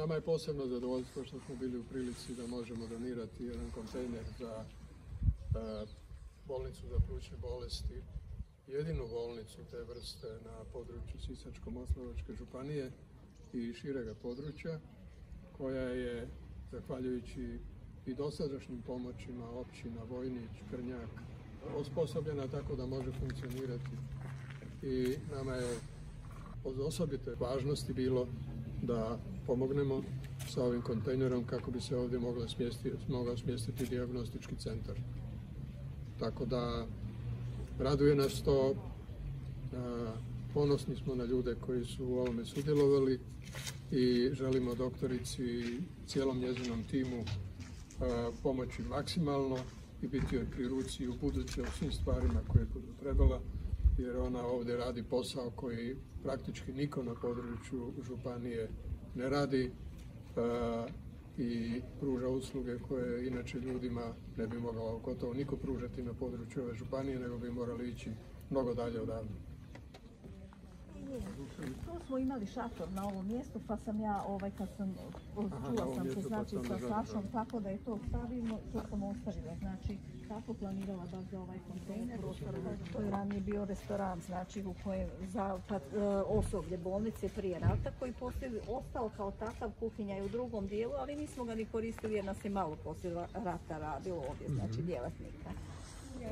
Nama je posebno zadovoljstvo što smo bili u prilici da možemo donirati jedan kontejner za bolnicu za plućne bolesti, jedinu bolnicu te vrste na području Sisačko-moslavačke županije i širega područja, koja je, zahvaljujući i dosadašnjim pomoćima općina Vojnić, Krnjak, osposobljena tako da može funkcionirati. I nama je od osobite važnosti bilo da pomognemo sa ovim kontejnerom kako bi se ovdje mogao smjestiti dijagnostički centar. Tako da raduje nas to, ponosni smo na ljude koji su u ovome sudjelovali i želimo doktorici i cijelom njezinom timu pomoći maksimalno i biti joj pri ruci u buduće u svim stvarima koje budu trebala, jer ona ovdje radi posao koji praktički niko na području županije ne radi i pruža usluge koje inače ljudima ne bi mogao gotovo niko pružati na području ove županije, nego bi morali ići mnogo dalje odavde. Tu smo imali šator na ovom mjestu, pa sam ja, kad sam čula sam se znači sa Sašom, tako da je to stavimo, to sam ostavila, znači tako planirala baš za ovaj kontejner. To je ranije bio restoran, znači u kojem za osoblje bolnice prije rata, koji poslije ostao kao takav, kuhinja je u drugom dijelu, ali nismo ga ni koristili jer nas je malo poslije rata radilo ovdje, znači djelatnika.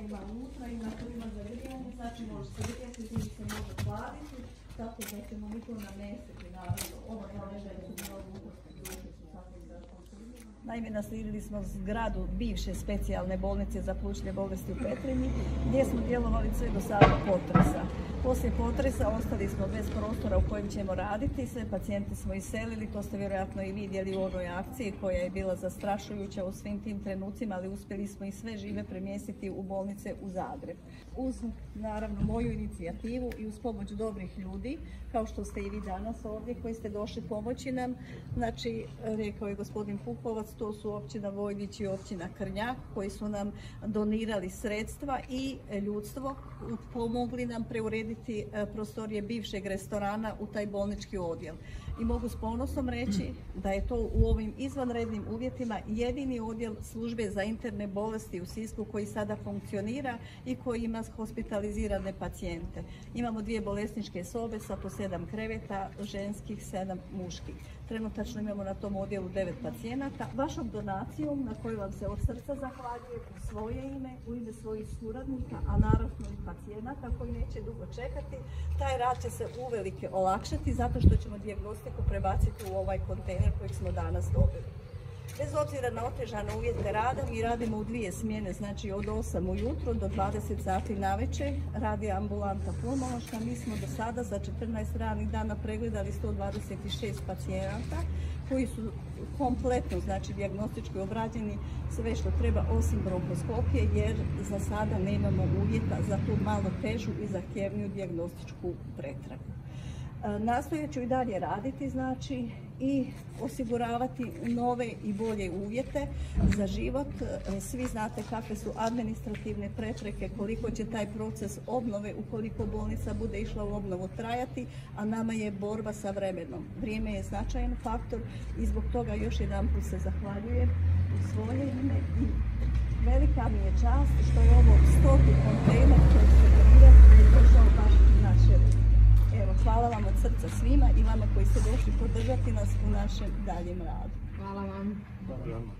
Ima unutra, ima klima za grijanje, znači može se grijati, zimi se može hladiti, tako da ćemo mi to namestiti, naravno, ovo naležaju su mnogo ukosti, druge su tako da konsuliramo. Naime, naslijedili smo zgradu bivše specijalne bolnice za plućne bolesti u Petrinji, gdje smo djelovali sve do sada potresa. Poslije potresa ostali smo bez prostora u kojem ćemo raditi, sve pacijente smo iselili, to ste vjerojatno i vidjeli u onoj akciji koja je bila zastrašujuća u svim tim trenucima, ali uspjeli smo i sve žive premjestiti u bolnice u Zagreb. Uz, naravno, moju inicijativu i uz pomoć dobrih ljudi, kao što ste i vi danas ovdje koji ste došli pomoći nam, znači, rekao je gospodin Pupovac, to su općina Vojnić i općina Krnjak koji su nam donirali sredstva i ljudstvo, pomogli nam preurediti prostorije bivšeg restorana u taj bolnički odjel. I mogu s ponosom reći da je to u ovim izvanrednim uvjetima jedini odjel službe za interne bolesti u Sisku koji sada funkcionira i koji ima hospitalizirane pacijente. Imamo 2 bolesničke sobe sa po 7 kreveta, ženskih 7 muških. Trenutačno imamo na tom odjelu 9 pacijenata. Vašom donacijom, na koju vam se od srca zahvaljujem, u svoje ime, u ime svojih suradnika, a naravno i pacijenata koji neće dugo čekati, taj rad će se uvelike olakšati zato što ćemo dijagnostiku prebaciti u ovaj kontejner kojeg smo danas dobili. Bez obzira na otežane uvjete rada, mi radimo u 2 smjene, znači od 8 ujutro do 20 sati navečer, radi ambulanta pulmološka. Mi smo do sada za 14 radnih dana pregledali 126 pacijenata koji su kompletno, znači dijagnostički obrađeni sve što treba osim bronkoskopije, jer za sada nemamo uvjeta za tu malo težu i zahtjevniju dijagnostičku pretragu. Nastojat ću i dalje raditi, znači, i osiguravati nove i bolje uvjete za život. Svi znate kakve su administrativne prepreke, koliko će taj proces obnove, ukoliko bolnica bude išla u obnovu, trajati, a nama je borba sa vremenom. Vrijeme je značajan faktor i zbog toga još jedanput se zahvaljujem u svoje ime i velika mi je čast što je ovo 100. kontejner koji se donira i došao baš u naše ruke. Evo, hvala vam od srca svima i vama koji ste došli podržati nas u našem daljem radu. Hvala vam. Hvala vam.